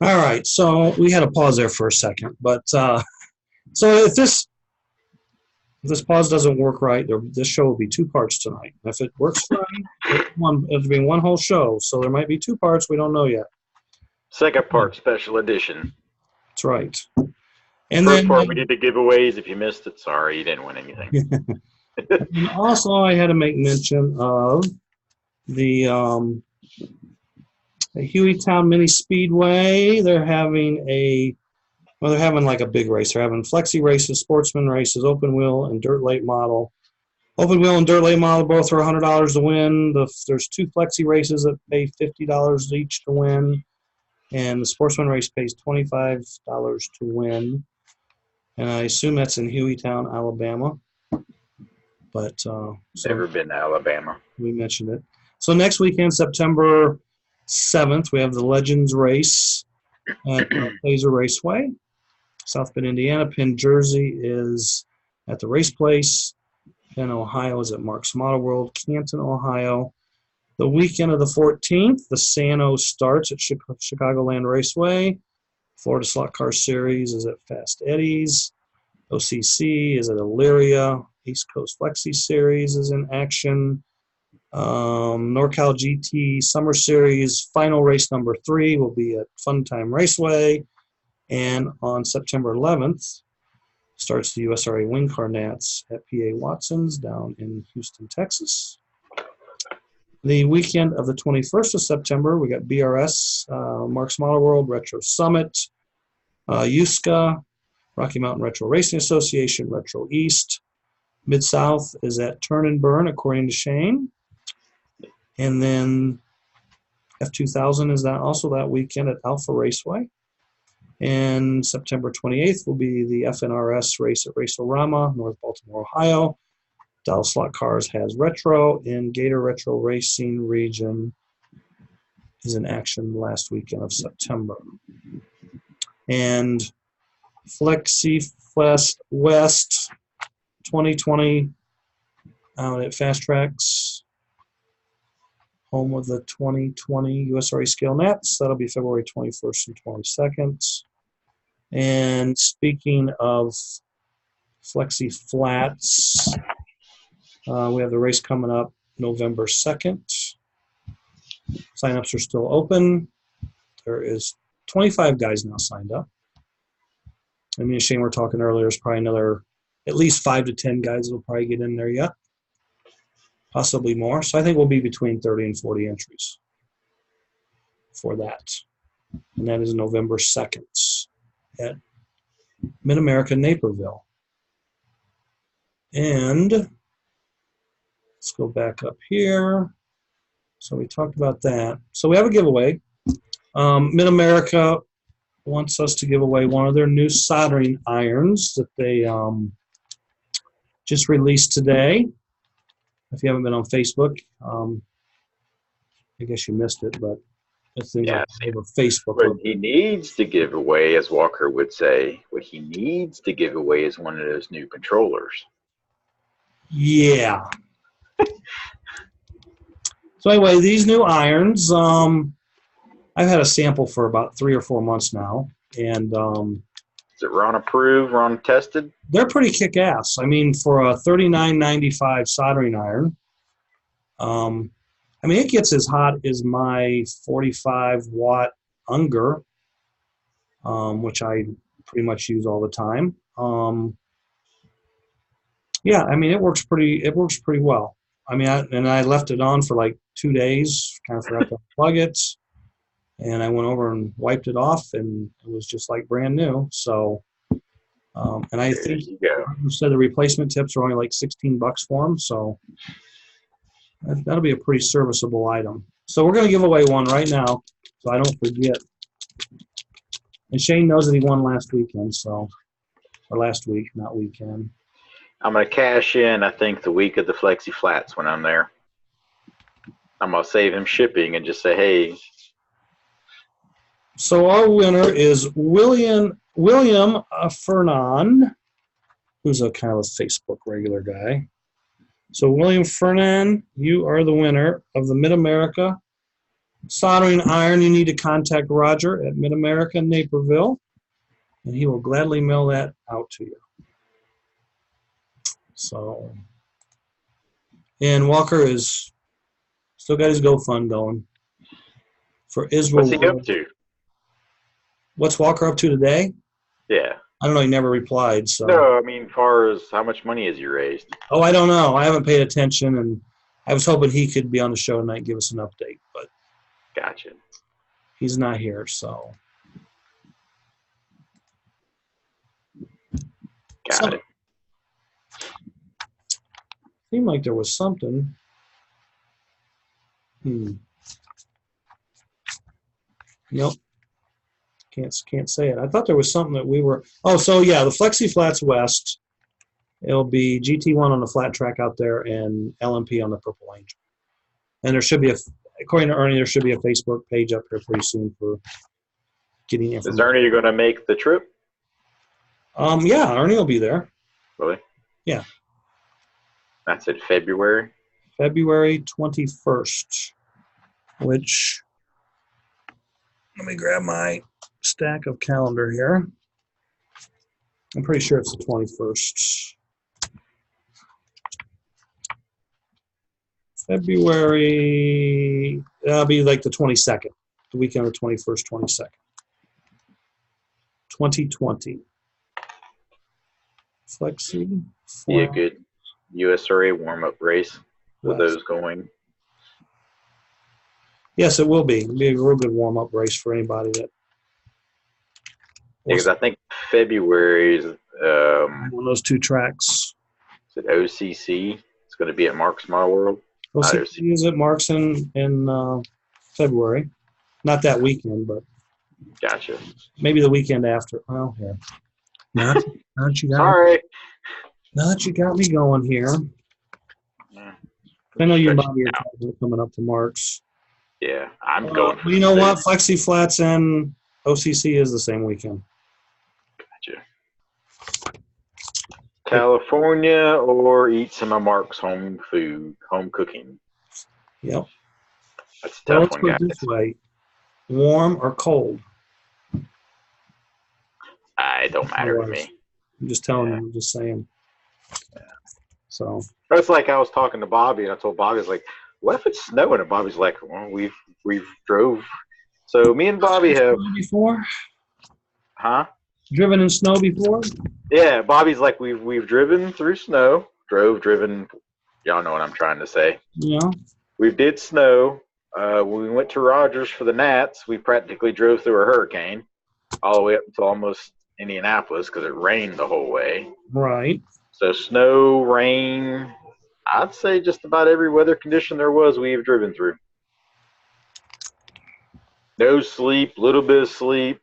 All right, so we had a pause there for a second, but so if this pause doesn't work right, this show will be two parts tonight. If it works fine, it'll be one whole show. So there might be two parts. We don't know yet. Second Yeah, part, special edition. that's right. And First then, part, we did the giveaways. If you missed it, sorry, you didn't win anything. and also I had to make mention of the Hueytown Mini Speedway. They're having like a big race. They're having flexi races, sportsman races, open wheel, and dirt late model. Open wheel and dirt late model both are $100 to win. There's two flexi races that pay $50 each to win, and the sportsman race pays $25 to win. And I assume that's in Hueytown, Alabama. But so Never been to Alabama. we mentioned it. So next weekend, September 7th, we have the Legends race at Plazer Raceway, South Bend, Indiana. Penn, Jersey is at the Race Place. Penn, Ohio is at Mark's Model World. Canton, Ohio. The weekend of the 14th, the Sano starts at Chicagoland Raceway. Florida Slot Car Series is at Fast Eddie's. OCC is at Elyria. East Coast Flexi Series is in action. NorCal GT Summer Series final race number 3 will be at Fun Time Raceway. And on September 11th, starts the USRA Wing Car Nats at PA Watson's down in Houston, Texas. The weekend of the 21st of September, we got BRS, Mark's Model World, Retro Summit, USCA, Rocky Mountain Retro Racing Association, Retro East. Mid-South is at Turn and Burn, according to Shane. And then F2000 is also that weekend at Alpha Raceway. And September 28th will be the FNRS race at Race-O-Rama, North Baltimore, Ohio. Dallas Slot Cars has Retro, and Gator Retro Racing Region is in action the last weekend of September. And Flexi Fest West 2020 out at Fast Tracks, home of the 2020 USRA Scale Nats. That'll be February 21st and 22nd. And speaking of Flexi Flats, we have the race coming up November 2nd. Sign-ups are still open. There is 25 guys now signed up. I mean, Shane, we're talking earlier, there's probably another at least 5 to 10 guys that will probably get in there yet, possibly more. So I think we'll be between 30 and 40 entries for that. And that is November 2nd at Mid-America Naperville. And let's go back up here. So we talked about that. So we have a giveaway. Mid-America wants us to give away one of their new soldering irons that they just released today. If you haven't been on Facebook, I guess you missed it, but it's things Yeah, like Facebook. what he needs to give away, as Walker would say, what he needs to give away is one of those new controllers. Yeah. So anyway, these new irons, I've had a sample for about 3 or 4 months now, and Is it Ron approved, Ron tested? they're pretty kick-ass. I mean, for a $39.95 soldering iron, I mean, it gets as hot as my 45-watt Unger, which I pretty much use all the time. Yeah, I mean, it works pretty well. I mean, I left it on for like 2 days, kind of forgot to plug it, and I went over and wiped it off, and it was just like brand new. So, and I think you go. you said the replacement tips are only like $16 for them, so that'll be a pretty serviceable item. So we're going to give away one right now, so I don't forget. And Shane knows that he won last weekend, or last week, not weekend. I'm going to cash in, I think, the week of the Flexi Flats when I'm there. I'm going to save him shipping and just say, hey. So our winner is William Fernan, who's a kind of a Facebook regular guy. So William Fernan, you are the winner of the Mid-America Soldering iron, you need to contact Roger at Mid-America Naperville, and he will gladly mail that out to you. So, and Walker is still got his GoFund going for Israel. What's he up to? What's Walker up to today? Yeah. I don't know. He never replied. So. No, I mean, as far as how much money has he raised? Oh, I don't know. I haven't paid attention, and I was hoping he could be on the show tonight and give us an update, but Gotcha. he's not here, so. Got it. Seemed like there was something. Nope. Can't say it. I thought there was something that we were. Oh, so yeah, the Flexi Flats West. It'll be GT1 on the flat track out there and LMP on the Purple Angel. And there should be according to Ernie, there should be a Facebook page up here pretty soon for getting information. Is Ernie going to make the trip? Yeah, Ernie will be there. Really? Yeah. That's in February? February 21st, which, let me grab my stack of calendar here. I'm pretty sure it's the 21st. February, that'll be like the 22nd, the weekend of the 21st, 22nd. 2020. Flexi. Be a good USRA warm-up race with those going. Yes, it will be. It'll be a real good warm-up race for anybody that. Because I think February is one of those two tracks. Is it OCC? It's going to be at Mark's Model World. OCC is at Mark's in February. Not that weekend, but. Gotcha. Maybe the weekend after. Well, yeah. Now that you got Sorry. Now that you got me going here. Yeah. I know you and Bobby are coming up to Mark's. Yeah, I'm going. Well, you know what? Flexi Flats and OCC is the same weekend. Gotcha. California or eat some of Mark's home food, home cooking. Yep. That's a tough let's one, put guys. it this way. Warm or cold? It don't matter to me. I'm just telling you. I'm just saying. Yeah. So. It's like I was talking to Bobby, and I told Bobby, I was like, what if it's snowing? And Bobby's like, well, we've drove. So me and Bobby have. Before? Huh? Driven in snow before? Yeah, Bobby's like, we've driven through snow, driven. Y'all know what I'm trying to say. Yeah. We did snow. When we went to Rogers for the Nats, we practically drove through a hurricane all the way up to almost Indianapolis because it rained the whole way. Right. So snow, rain, I'd say just about every weather condition there was, we have driven through. No sleep, little bit of sleep.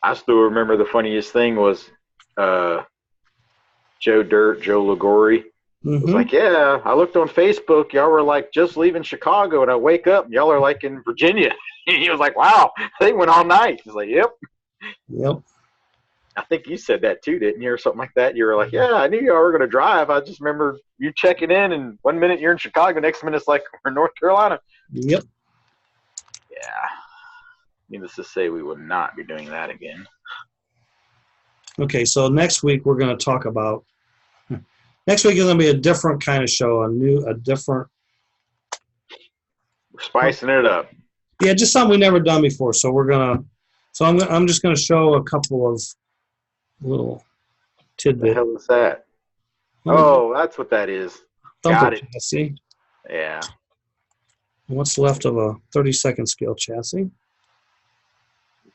I still remember the funniest thing was Joe Ligori. was like, yeah, I looked on Facebook. Y'all were like just leaving Chicago, and I wake up, and y'all are like in Virginia. He was like, wow, they went all night. He's like, yep. Yep. I think you said that too, didn't you, or something like that? You were like, yeah, I knew y'all were going to drive. I just remember you checking in, and 1 minute you're in Chicago, next minute it's like we're in North Carolina. Yep. Yeah. Needless to say, we will not be doing that again. Okay, so next week we're going to talk about. Next week is going to be a different kind of show, a different. We're spicing it up. Yeah, just something we never done before. So we're gonna. So I'm just going to show a couple of little tidbits. What the hell is that? Oh, that's what that is. Got it. Chassis. Yeah. What's left of a 32nd scale chassis?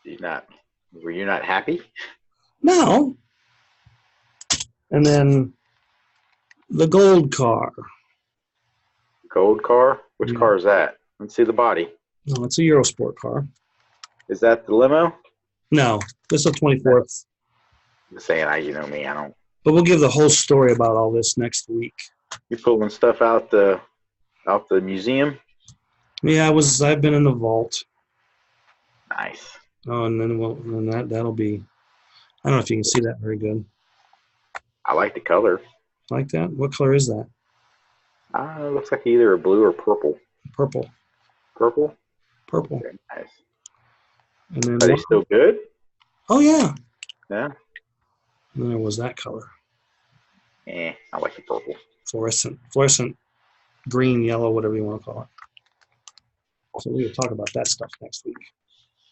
Were you not happy? No. And then the gold car. Gold car? Which car is that? Let's see the body. No, it's a Eurosport car. Is that the limo? No, this is the 24th. I'm saying, you know me, I don't. But we'll give the whole story about all this next week. You pulling stuff out the museum? Yeah, I've been in the vault. Nice. Oh, and then that'll be. I don't know if you can see that very good. I like the color. Like that? What color is that? It looks like either a blue or purple. Purple. Purple? purple. Very nice. And then Are they still good? oh yeah. Yeah. And then there was that color, I like the purple. fluorescent green, yellow, whatever you want to call it. So we will talk about that stuff next week.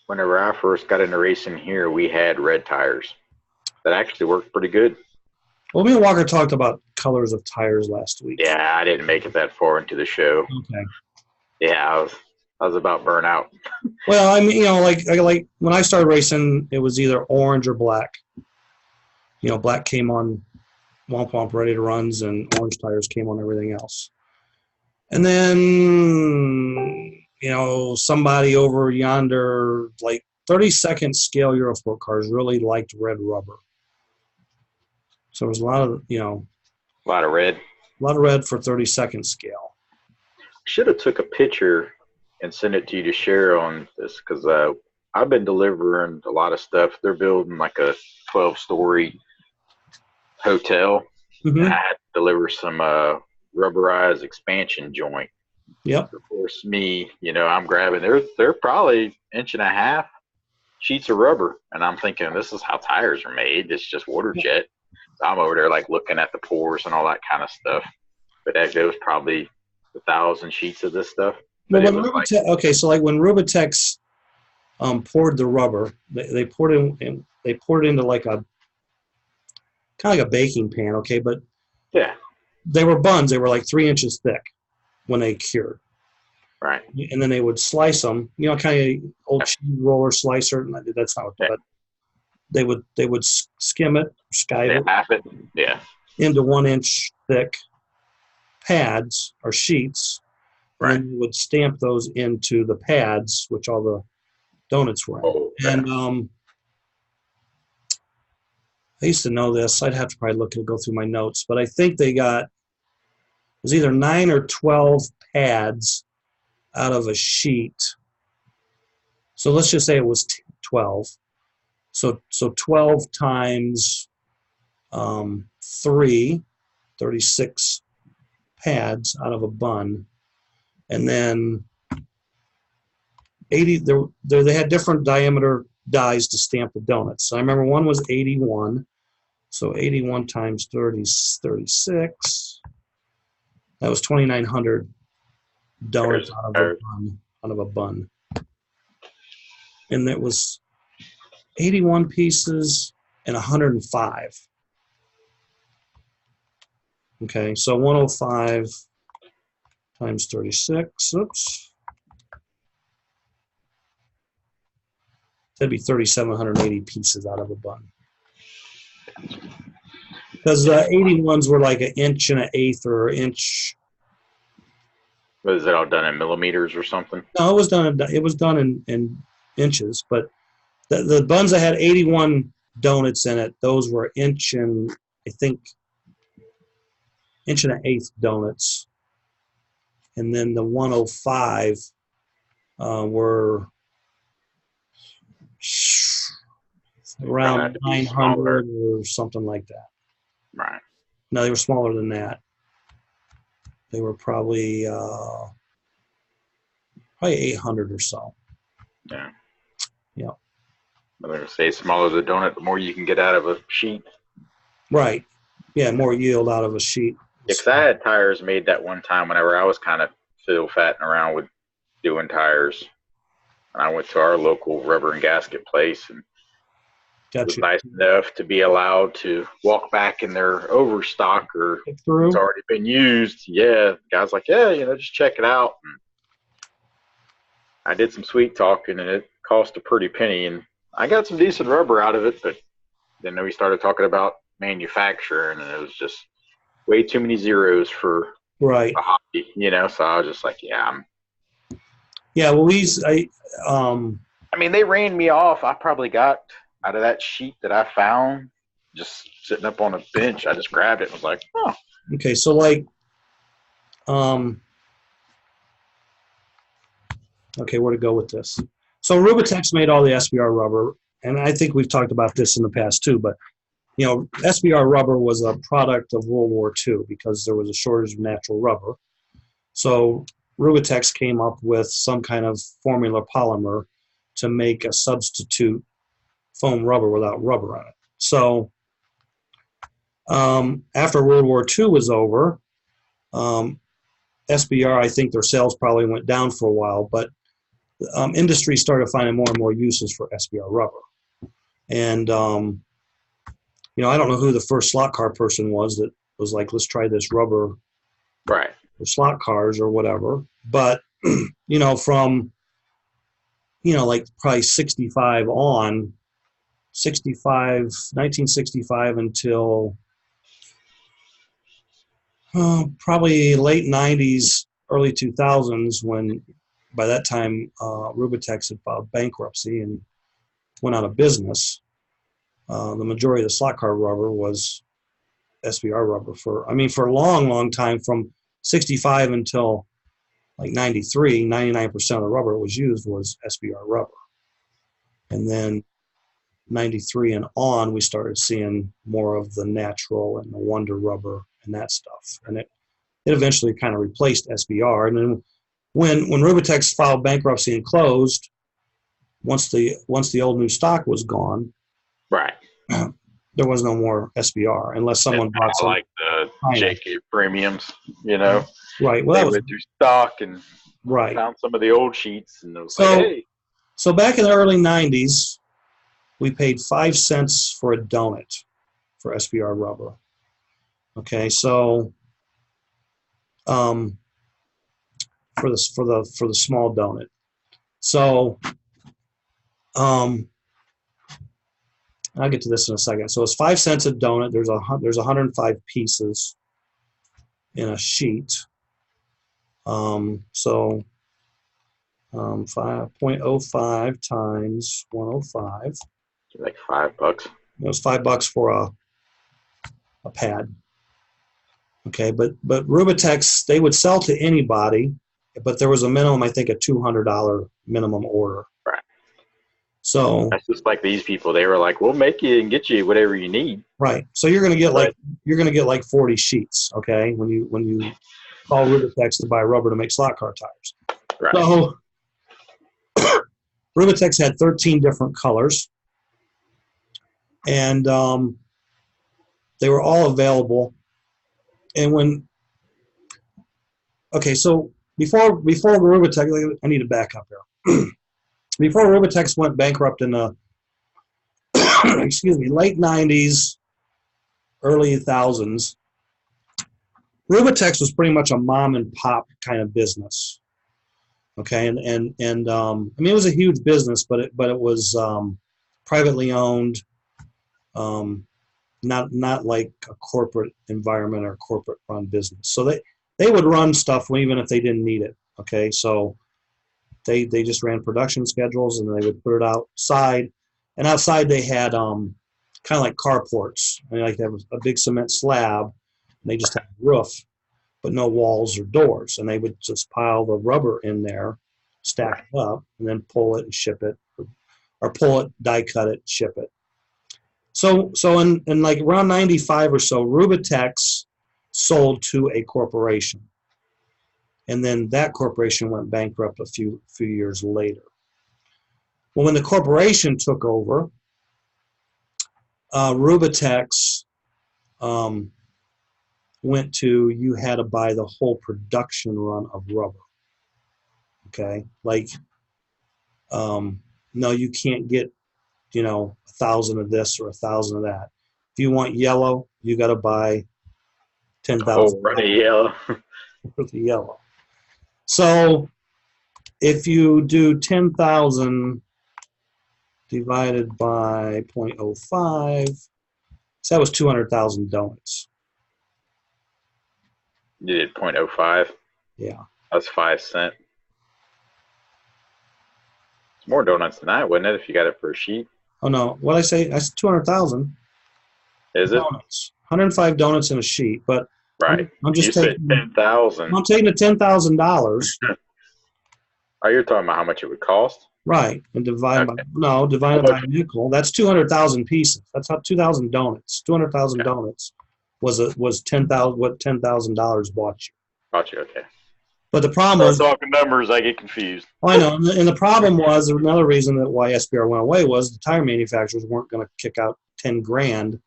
Whenever I first got into racing here, we had red tires that actually worked pretty good. Well, me and Walker talked about colors of tires last week. Yeah, I didn't make it that far into the show. Okay. Yeah, I was about burnt out. Well, I mean, like when I started racing, it was either orange or black. Black came on Womp Womp Ready to Runs, and orange tires came on everything else. And then, somebody over yonder, like 32nd scale Eurosport cars really liked red rubber. So there was a lot of, a lot of red. A lot of red for 32nd scale. Should have took a picture and sent it to you to share on this, because I've been delivering a lot of stuff. They're building like a 12-story hotel. Mm-hmm. And I had to deliver some rubberized expansion joint. Yep. Of course, I'm grabbing. They're probably 1.5 inch sheets of rubber, and I'm thinking this is how tires are made. It's just water jet. So I'm over there like looking at the pores and all that kind of stuff. But actually, it was probably 1,000 sheets of this stuff. But well, so like when Rubitex poured the rubber, they poured it into like a kind of like a baking pan, okay, but yeah, they were buns. They were like 3 inches thick when they cured. Right. And then they would slice them, kind of old cheese roller slicer. That's not what, but they would skim it, half it, into 1 inch thick pads or sheets. Right. And then you would stamp those into the pads, which all the donuts were in. Oh, okay. And I used to know this. I'd have to probably go through my notes, but I think it was either 9 or 12 pads out of a sheet. So let's just say it was 12. So 12 times 3, 36 pads out of a bun. And then 80, they had different diameter dies to stamp the donuts. So I remember one was 81. So 81 times 30 is 36. That was 2,900 donuts out of a bun. And that was 81 pieces and 105. Okay, so 105 times 36. Oops. That'd be 3,780 pieces out of a bun. Because the 81s were like 1 1/8 or 1 inch. Was it all done in millimeters or something? No, it was done in inches. But the buns that had 81 donuts in it, those were 1 inch and I think 1 1/8 donuts. And then the 105 were around 900 or something like that. Right. No, they were smaller than that. They were probably 800 or so. Yeah. Yeah. I'm going to say smaller the donut, the more you can get out of a sheet. Right. Yeah, more yield out of a sheet. Because I had tires made that one time whenever I was kind of fiddle-fatting around with doing tires. And I went to our local rubber and gasket place, and it was nice enough to be allowed to walk back in their overstock or it's already been used. Yeah, the guy's like, yeah, just check it out. And I did some sweet talking, and it cost a pretty penny, and I got some decent rubber out of it. But then we started talking about manufacturer, and it was just way too many zeros for a hobby, So I was just like, yeah. Yeah, well, I mean, they ran me off. I probably got out of that sheet that I found just sitting up on a bench. I just grabbed it and was like, oh. Okay, so like, okay, where to go with this? So Rubitex made all the SBR rubber, and I think we've talked about this in the past too, but SBR rubber was a product of World War II because there was a shortage of natural rubber. So Rubitex came up with some kind of formula polymer to make a substitute foam rubber without rubber on it. So after World War II was over, SBR, I think their sales probably went down for a while, but industry started finding more and more uses for SBR rubber. And, you know, I don't know who the first slot car person was that was like, let's try this rubber Right. for slot cars or whatever. But, you know, from, you know, like probably 1965 until probably late 90s, early 2000s, when by that time Rubitex had filed bankruptcy and went out of business. The majority of the slot car rubber was SBR rubber for a long, long time, from 65 until like 93, 99% of the rubber that was used was SBR rubber. And then 93 and on, we started seeing more of the natural and the Wonder rubber and that stuff. And it eventually kind of replaced SBR. And then when Rubitex filed bankruptcy and closed, once the old new stock was gone, right, there was no more SBR unless someone bought some. Like the JK premiums, you know. Right. Well, they that was went through stock and right. Found some of the old sheets, and it was like, hey. So back in the early 90s, we paid 5 cents for a donut for SBR rubber. Okay, so for the small donut. So I'll get to this in a second. So it's 5 cents a donut. There's 105 pieces in a sheet. So 5.05 times 105. Like $5. It was $5 for a pad. Okay, but Rubitex, they would sell to anybody, but there was a minimum, I think, a $200 minimum order. Right. So that's just like these people. They were like, "We'll make you and get you whatever you need." Right. So you're gonna get like 40 sheets. Okay, when you call Rubitex to buy rubber to make slot car tires. Right. So Rubitex had 13 different colors, and they were all available. And so before Rubitex, I need to back up here. Before Rubitex went bankrupt in the late 90s, early 2000s, Rubitex was pretty much a mom and pop kind of business. Okay, and it was a huge business, but it was privately owned, not like a corporate environment or corporate run business. So they would run stuff even if they didn't need it. Okay, so they just ran production schedules and they would put it outside, and outside they had kind of like carports. Like they have a big cement slab, and they just had a roof, but no walls or doors, and they would just pile the rubber in there, stack it up, and then pull it and ship it, or pull it, die cut it, ship it. So in like around 95 or so, Rubitex sold to a corporation, and then that corporation went bankrupt a few years later. Well, when the corporation took over, Rubitex went to, you had to buy the whole production run of rubber. Okay, like no, you can't get 1,000 of this or 1,000 of that. If you want yellow, you got to buy 10,000. Oh, yellow. For the yellow. So if you do 10,000 divided by 0.05, so that was 200,000 donuts. You did 0.05? Yeah. That's 5 cents. It's more donuts than that, wouldn't it, if you got it per sheet? Oh, no. What did I say? I said 200,000. Is it? Donuts. 105 donuts in a sheet, but right. I'm just taking 10,000. I'm taking the $10,000. Oh, you're talking about how much it would cost? Right, and divided by nickel. That's 200,000 pieces. That's how 2,000 donuts. 200,000 donuts was 10,000. What $10,000 bought you? Bought you, okay. But the problem was, talking numbers, I get confused. I know, and the problem was another reason that why SBR went away was the tire manufacturers weren't going to kick out 10 grand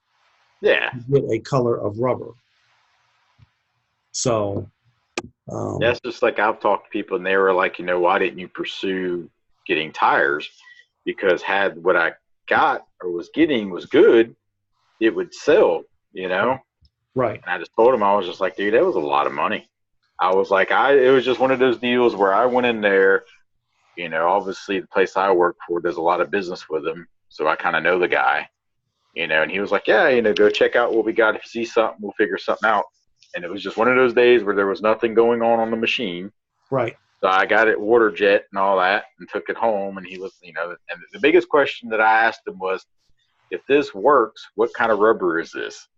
Yeah. to get a color of rubber. So that's just like I've talked to people and they were like, why didn't you pursue getting tires? Because had what I got or was getting was good, it would sell, Right. And I just told him, I was just like, dude, that was a lot of money. I was like, it was just one of those deals where I went in there, obviously the place I work for does a lot of business with him. So I kind of know the guy, and he was like, yeah, go check out what we got. If you see something, we'll figure something out. And it was just one of those days where there was nothing going on the machine. Right. So I got it water jet and all that and took it home. And he was, and the biggest question that I asked him was, if this works, what kind of rubber is this?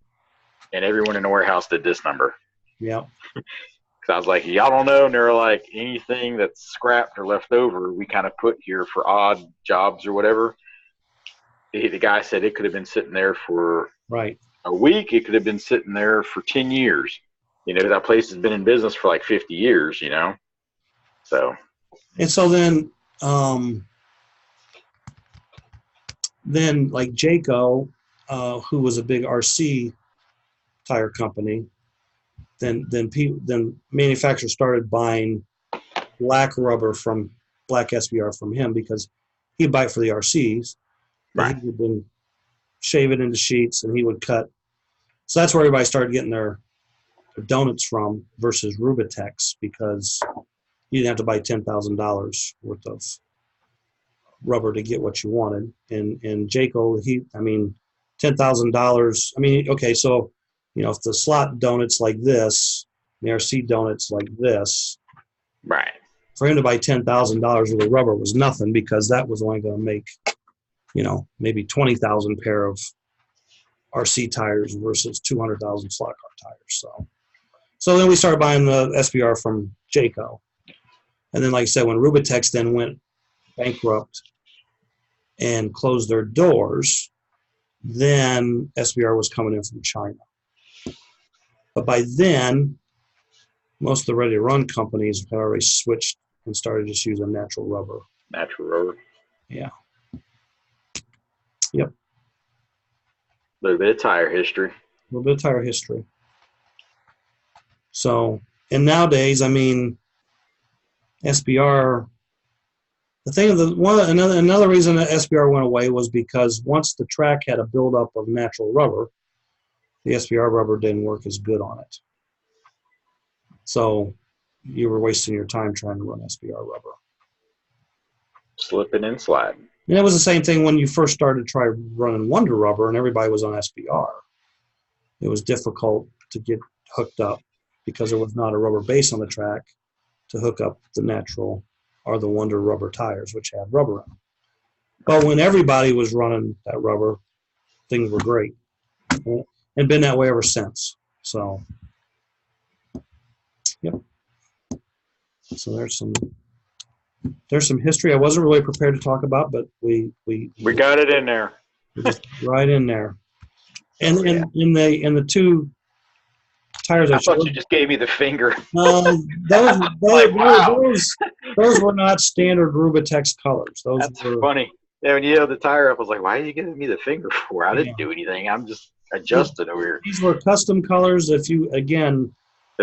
And everyone in the warehouse did this number. Yeah. Because I was like, y'all don't know. And they're like, anything that's scrapped or left over, we kind of put here for odd jobs or whatever. The guy said it could have been sitting there for a week. It could have been sitting there for 10 years. That place has been in business for like 50 years, So. And so then like Jayco, who was a big RC tire company, then manufacturers started buying black rubber from black SBR from him because he'd buy it for the RCs. Right. He would then shave it into sheets and he would cut. So that's where everybody started getting their donuts from versus Rubitex, because you didn't have to buy $10,000 worth of rubber to get what you wanted. And Jayco, $10,000. Okay, so if the slot donuts like this, the RC donuts like this, right? For him to buy $10,000 worth of rubber was nothing, because that was only going to make, maybe 20,000 pair of RC tires versus 200,000 slot car tires. So then we started buying the SBR from Jayco. And then, like I said, when Rubitex then went bankrupt and closed their doors, then SBR was coming in from China. But by then, most of the ready-to-run companies had already switched and started just using natural rubber. Natural rubber. Yeah. Yep. A little bit of tire history. So, and nowadays, SBR. The thing another reason that SBR went away was because once the track had a buildup of natural rubber, the SBR rubber didn't work as good on it. So you were wasting your time trying to run SBR rubber. Slipping and sliding. And it was the same thing when you first started to try running Wonder Rubber and everybody was on SBR. It was difficult to get hooked up because there was not a rubber base on the track to hook up the natural or the Wonder Rubber tires, which had rubber in them. But when everybody was running that rubber, things were great. And been that way ever since. So, yep. So there's some history I wasn't really prepared to talk about, but we got it in there. Just right in there. And in the two tires I thought you just gave me the finger. Those were not standard Rubitex colors. That's funny. Yeah, when you held the tire up, I was like, why are you giving me the finger for? I didn't do anything. I'm just adjusted over here. These were custom colors. Is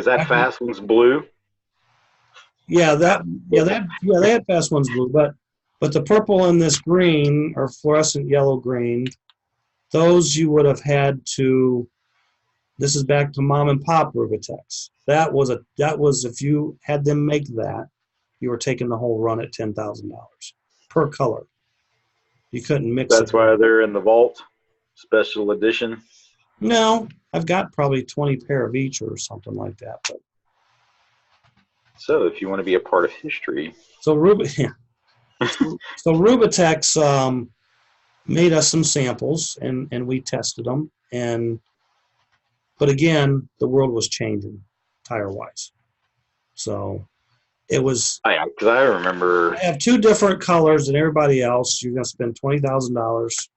that Fast One's blue? Yeah, they had Fast One's blue, but the purple and this green or fluorescent yellow green, those you would have had to. This is back to mom and pop Rubitex. That was if you had them make that, you were taking the whole run at $10,000 per color. You couldn't mix it. That's why they're in the vault, special edition. No, I've got probably 20 pair of each or something like that. But so if you want to be a part of history. So Rubitex made us some samples and we tested them. But again, the world was changing tire-wise. So it was. Because I remember. I have two different colors than everybody else. You're going to spend $20,000,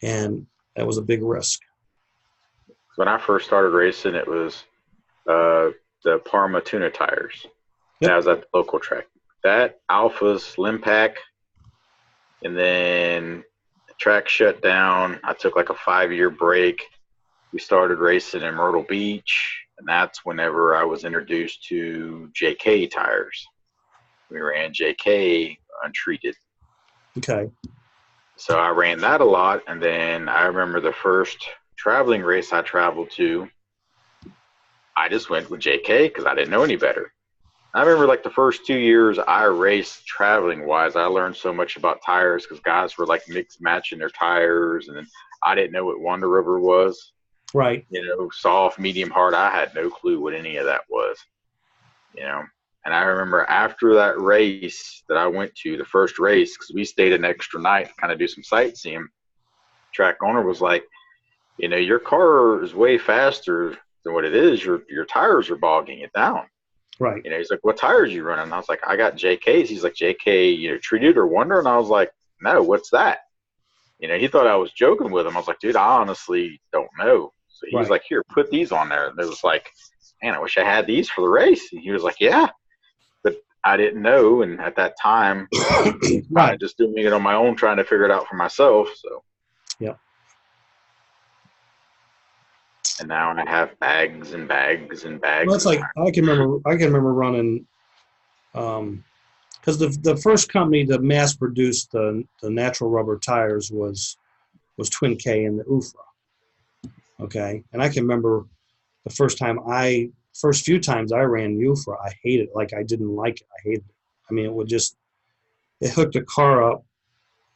and that was a big risk. When I first started racing, it was the Parma Tuna tires. Yep. That was at the local track. That Alpha's Slim Pack, and then the track shut down. I took like a 5-year break. We started racing in Myrtle Beach, and that's whenever I was introduced to JK tires. We ran JK untreated. Okay. So I ran that a lot, and then I remember the first traveling race I traveled to, I just went with JK because I didn't know any better. I remember like the first 2 years I raced traveling wise, I learned so much about tires because guys were like mix matching their tires, and then I didn't know what Wonder River was. Right. You know, soft, medium, hard. I had no clue what any of that was. You know, and I remember after that race that I went to, the first race, because we stayed an extra night to kind of do some sightseeing, track owner was like, you know, your car is way faster than what it is. Your tires are bogging it down. Right. You know, he's like, what tires you running? And I was like, I got JKs. He's like, JK, you know, treated or Wonder? And I was like, no, what's that? You know, he thought I was joking with him. I was like, dude, I honestly don't know. So he was like, here, put these on there. And it was like, man, I wish I had these for the race. And he was like, yeah. But I didn't know. And at that time, I just doing it on my own, trying to figure it out for myself. So, yeah. And now I have bags and bags and bags. Well, that's like I can remember running, because the first company to mass produce the natural rubber tires was Twin K and the UFRA. Okay, and I can remember the first few times I ran UFRA, I hated it. Like I didn't like it. I hated it. I mean, it hooked a car up.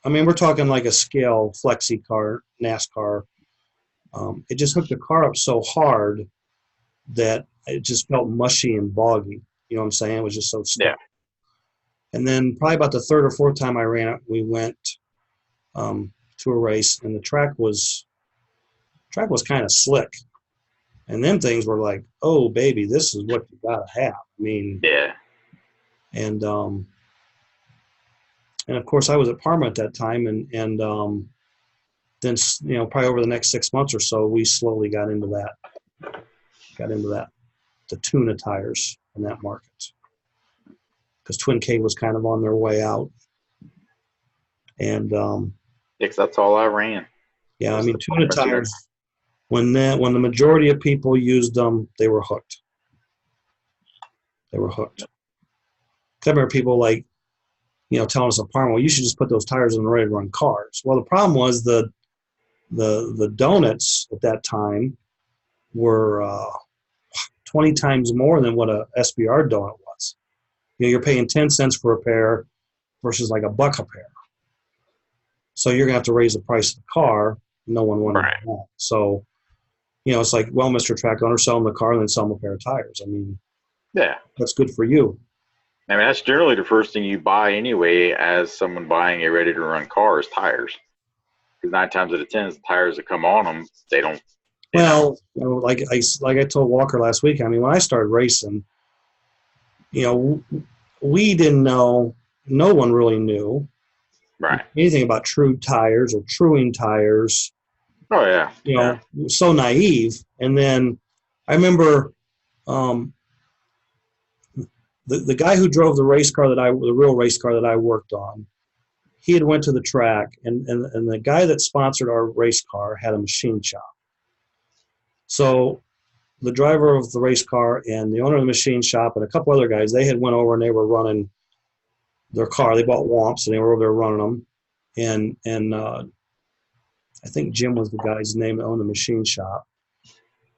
I mean, we're talking like a scale flexi car, NASCAR. It just hooked the car up so hard that it just felt mushy and boggy. You know what I'm saying? It was just so stuck. Yeah. And then probably about the third or fourth time I ran it, we went to a race, and the track was kind of slick. And then things were like, oh, baby, this is what you got to have. I mean, yeah. And of course, I was at Parma at that time, and then, you know, probably over the next 6 months or so, we slowly got into the tuna tires in that market, because Twin K was kind of on their way out. And because that's all I ran. Yeah, I mean, tuna tires, when the majority of people used them, they were hooked. I remember people like, you know, telling us at Parma, well, you should just put those tires on the ready to run cars. Well, the problem was the donuts at that time were 20 times more than what a SBR donut was. You know, you're paying 10 cents for a pair versus like $1 a pair. So you're gonna have to raise the price of the car. No one wanted that. So, you know, it's like, well, Mr. Track Owner, sell them the car and then sell them a pair of tires. I mean, yeah, that's good for you. I mean, that's generally the first thing you buy anyway as someone buying a ready-to-run car is tires. Because 9 times out of 10, the tires that come on them, they don't. Well, you know, like I told Walker last week, I mean, when I started racing, you know, we didn't know, no one really knew anything about true tires or truing tires. Oh, yeah. You know, so naive. And then I remember the guy who drove the real race car that I worked on, he had went to the track, and the guy that sponsored our race car had a machine shop. So the driver of the race car and the owner of the machine shop and a couple other guys, they had went over and they were running their car. They bought Womps, and they were over there running them. And I think Jim was the guy's name that owned the machine shop.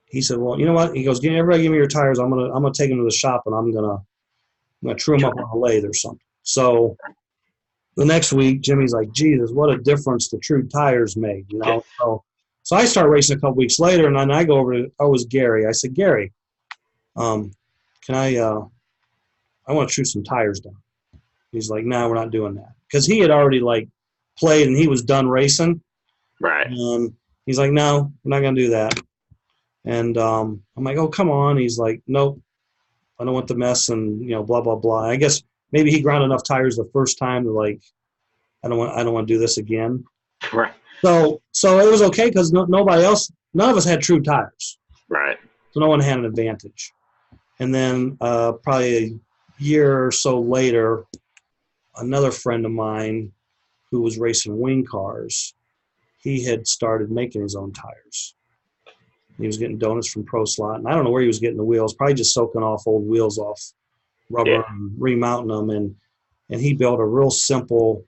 He said, well, you know what? He goes, everybody give me your tires. I'm gonna take them to the shop, and I'm gonna true them up on a lathe or something. So the next week, Jimmy's like, Jesus, what a difference the true tires made, you know? So I start racing a couple weeks later, and then I go over to, Gary. I said, Gary, can I want to true some tires down. He's like, no, we're not doing that. Because he had already, like, played, and he was done racing. Right. He's like, no, we're not going to do that. And I'm like, oh, come on. He's like, nope, I don't want the mess, and, you know, blah, blah, blah. I guess maybe he ground enough tires the first time to, like, I don't want to do this again. Right. So it was okay because nobody else, none of us had true tires. Right. So no one had an advantage. And then probably year or so later, another friend of mine who was racing wing cars, he had started making his own tires. He was getting donuts from Pro Slot, and I don't know where he was getting the wheels, probably just soaking off old wheels off rubber and remounting them. And he built a real simple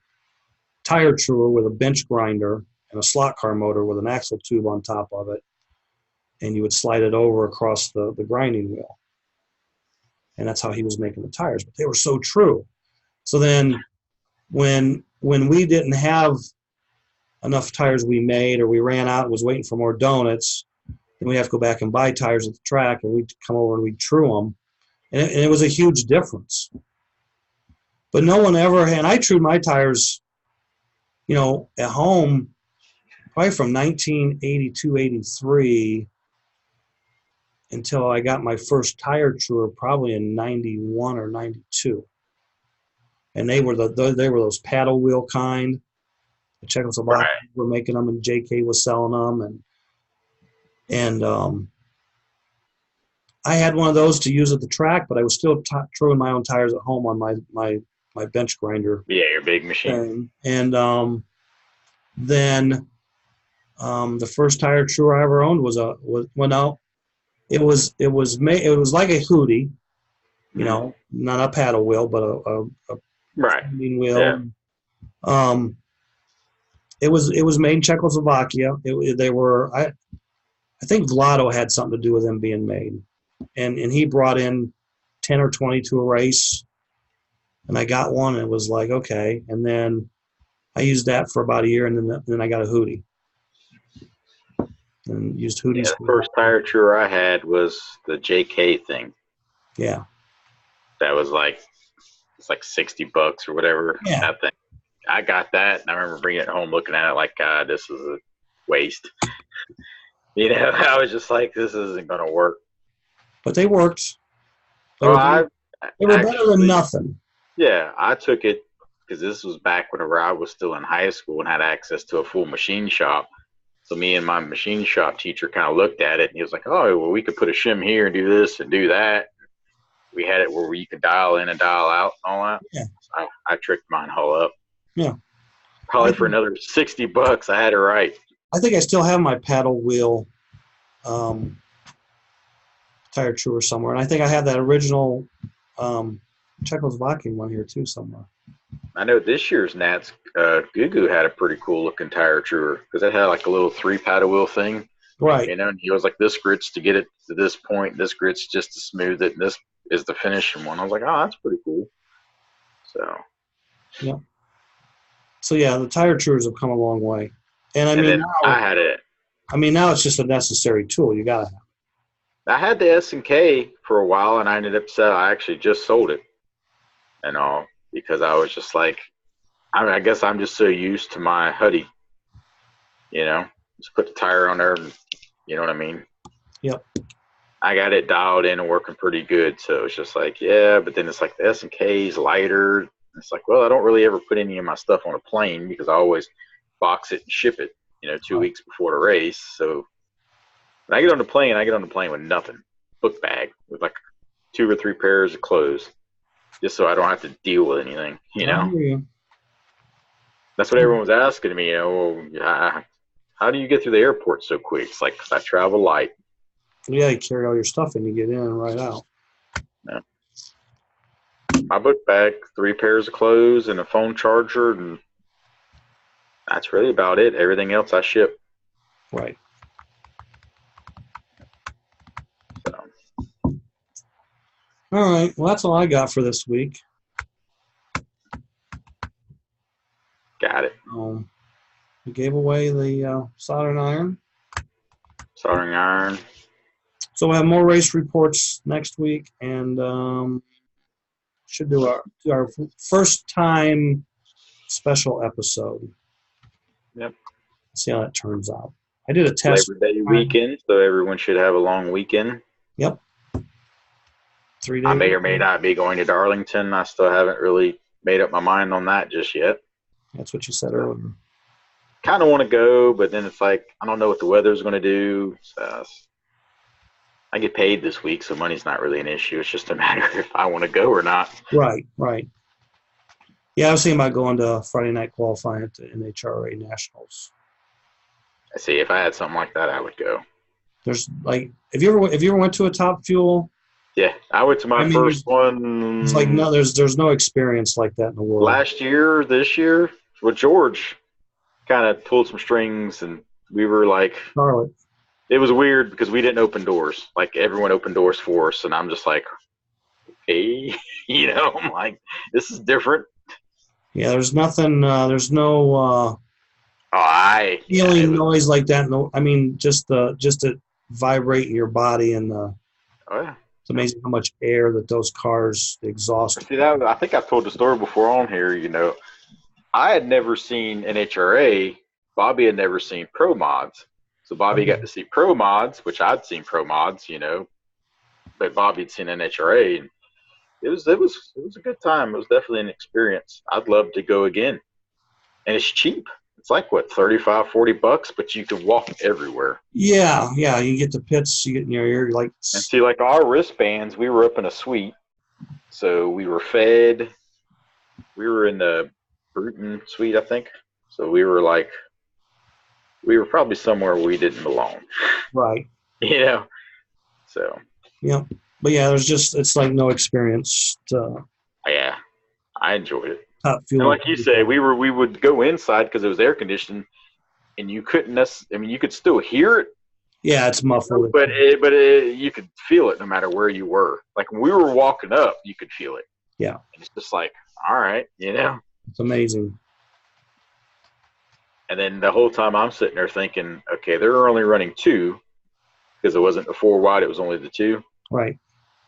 tire truer with a bench grinder and a slot car motor with an axle tube on top of it. And you would slide it over across the grinding wheel. And that's how he was making the tires. But they were so true. So then when we didn't have enough tires we made, or we ran out and was waiting for more donuts, then we have to go back and buy tires at the track, and we'd come over and we'd true them. And it was a huge difference. But no one ever had, and I trued my tires, at home, probably from 1982, 83 until I got my first tire truer, probably in 91 or 92. And they were those paddle wheel kind. The Czechoslovakia were making them, and JK was selling them, and I had one of those to use at the track, but I was still truing my own tires at home on my bench grinder. Yeah, your big machine. And then the first tire truer I ever owned was it was like a Hootie, not a paddle wheel, but a wheel. Yeah. It was made in Czechoslovakia. I think Vlado had something to do with them being made, and he brought in 10 or 20 to a race, and I got one, and it was like, okay. And then I used that for about a year, and then I got a Hootie. And used Hooties. Yeah, the first tire truer I had was the JK thing. Yeah. That was it's like $60 or whatever. Yeah. That thing. I got that, and I remember bringing it home, looking at it like, God, this is a waste. I was just like, this isn't going to work. But they worked. They were better than nothing. Yeah, I took it because this was back whenever I was still in high school and had access to a full machine shop. So me and my machine shop teacher kind of looked at it, and he was like, oh, well, we could put a shim here and do this and do that. We had it where you could dial in and dial out and all that. Yeah. So I tricked mine all up. Yeah. Probably for another $60, I had it right. I think I still have my paddle wheel tire truer somewhere. And I think I have that original Czechoslovakian one here too somewhere. I know this year's Nats, Gugu had a pretty cool looking tire truer because it had like a little 3 paddle wheel thing. Right. And he was like, this grit's to get it to this point, this grit's just to smooth it, and this is the finishing one. I was like, oh, that's pretty cool. So. Yeah. So yeah, the tire truers have come a long way. And now I had it. Now it's just a necessary tool. You gotta have it. I had the S&K for a while, and I ended up I actually just sold it and all because I was just like, I guess I'm just so used to my Huddy, just put the tire on there, and, you know what I mean? Yep. I got it dialed in and working pretty good, so it's just like, yeah, but then it's like the S&K is lighter. It's like, well, I don't really ever put any of my stuff on a plane because I always box it and ship it, 2 weeks before the race. So when I get on the plane with nothing, book bag with like 2 or 3 pairs of clothes, just so I don't have to deal with anything, That's what everyone was asking me, how do you get through the airport so quick? It's like, 'cause I travel light. Yeah, you carry all your stuff and you get in and right out. Yeah. My book bag, 3 pairs of clothes and a phone charger, and that's really about it. Everything else I ship. Right. So. All right. Well, that's all I got for this week. Got it. We gave away the soldering iron. Soldering iron. So we'll have more race reports next week, and should do our first time special episode. Yep. See how that turns out. I did a test. Labor Day weekend, so everyone should have a long weekend. Yep. 3 days. I may or may not be going to Darlington. I still haven't really made up my mind on that just yet. That's what you said earlier. Kind of want to go, but then it's like, I don't know what the weather's going to do. So I get paid this week, so money's not really an issue. It's just a matter if I want to go or not. Right, right. Yeah, I was thinking about going to Friday night qualifying at the NHRA Nationals. I see. If I had something like that, I would go. There's like, if you ever went to a Top Fuel? Yeah, I went to my first one. It's like no, there's no experience like that in the world. Last year, this year, with George, kind of pulled some strings, and we were like, Charlotte. It was weird because we didn't open doors. Like everyone opened doors for us, and I'm just like, okay, I'm like, this is different. Yeah, there's nothing. There's no feeling noise like that. No, I mean just to vibrate in your body, and it's amazing how much air that those cars exhaust. See, I think I've told the story before on here. I had never seen NHRA. Bobby had never seen Pro Mods. So Bobby got to see Pro Mods, which I'd seen Pro Mods, but Bobby'd seen NHRA. And it was a good time. It was definitely an experience. I'd love to go again. And it's cheap. It's like what, $35-$40, but you can walk everywhere. Yeah. You get the pits. You get you're like. And see, like our wristbands, we were up in a suite, so we were fed. We were in the Bruton suite, I think. So we were probably somewhere we didn't belong. Right. So. Yeah. But yeah, it's like no experience. Yeah, I enjoyed it. Top Fuel. And like you say, we would go inside because it was air conditioned, and you couldn't you could still hear it. Yeah, it's muffled. But you could feel it no matter where you were. Like when we were walking up, you could feel it. Yeah. And it's just like, all right, It's amazing. And then the whole time I'm sitting there thinking, okay, they're only running 2 because it wasn't the 4 wide, it was only the 2. Right.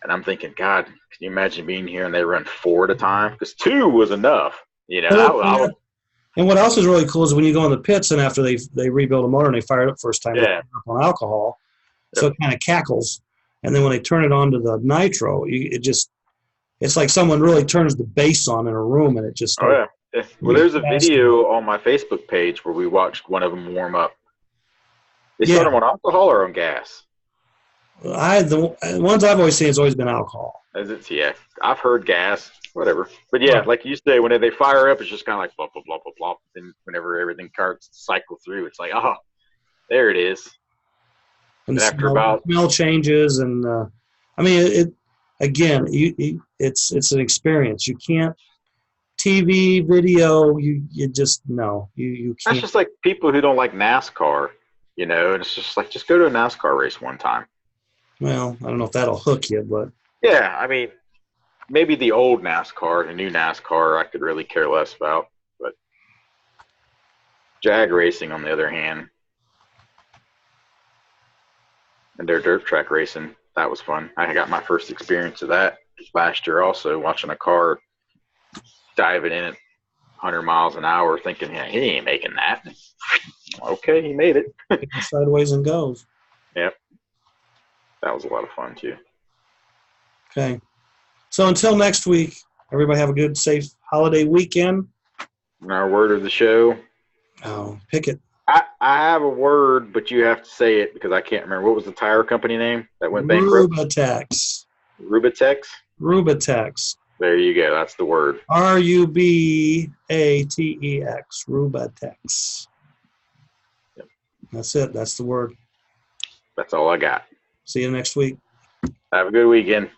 And I'm thinking, God, can you imagine being here and they run 4 at a time? Because 2 was enough, And what else is really cool is when you go in the pits and after they rebuild a motor and they fire it up first time, they put it up on alcohol, so it kind of cackles. And then when they turn it on to the nitro, it's like someone really turns the bass on in a room and it just starts. Well, there's a video on my Facebook page where we watched one of them warm up. They start them on alcohol or on gas? The ones I've always seen has always been alcohol. Yeah, I've heard gas, whatever. But yeah, like you say, when they fire up, it's just kind of like blah, blah, blah, blah, blah. And whenever everything starts to cycle through, it's like, oh, there it is. And after the smell changes, and it's an experience. You can't. TV, video, you just no, you can't. That's just like people who don't like NASCAR, and it's just like just go to a NASCAR race one time. Well, I don't know if that'll hook you, but yeah, maybe the old NASCAR, the new NASCAR, I could really care less about, but Jag racing, on the other hand, and their dirt track racing, that was fun. I got my first experience of that last year, also watching a car diving in at 100 miles an hour, thinking, yeah, he ain't making that. Okay, he made it. Sideways and goes. Yep. That was a lot of fun, too. Okay. So until next week, everybody have a good, safe holiday weekend. And our word of the show. Oh, pick it. I have a word, but you have to say it because I can't remember. What was the tire company name that went bankrupt? Rubatex. Rubatex? Rubatex. There you go. That's the word. Rubatex. Rubatex. Yep. That's it. That's the word. That's all I got. See you next week. Have a good weekend.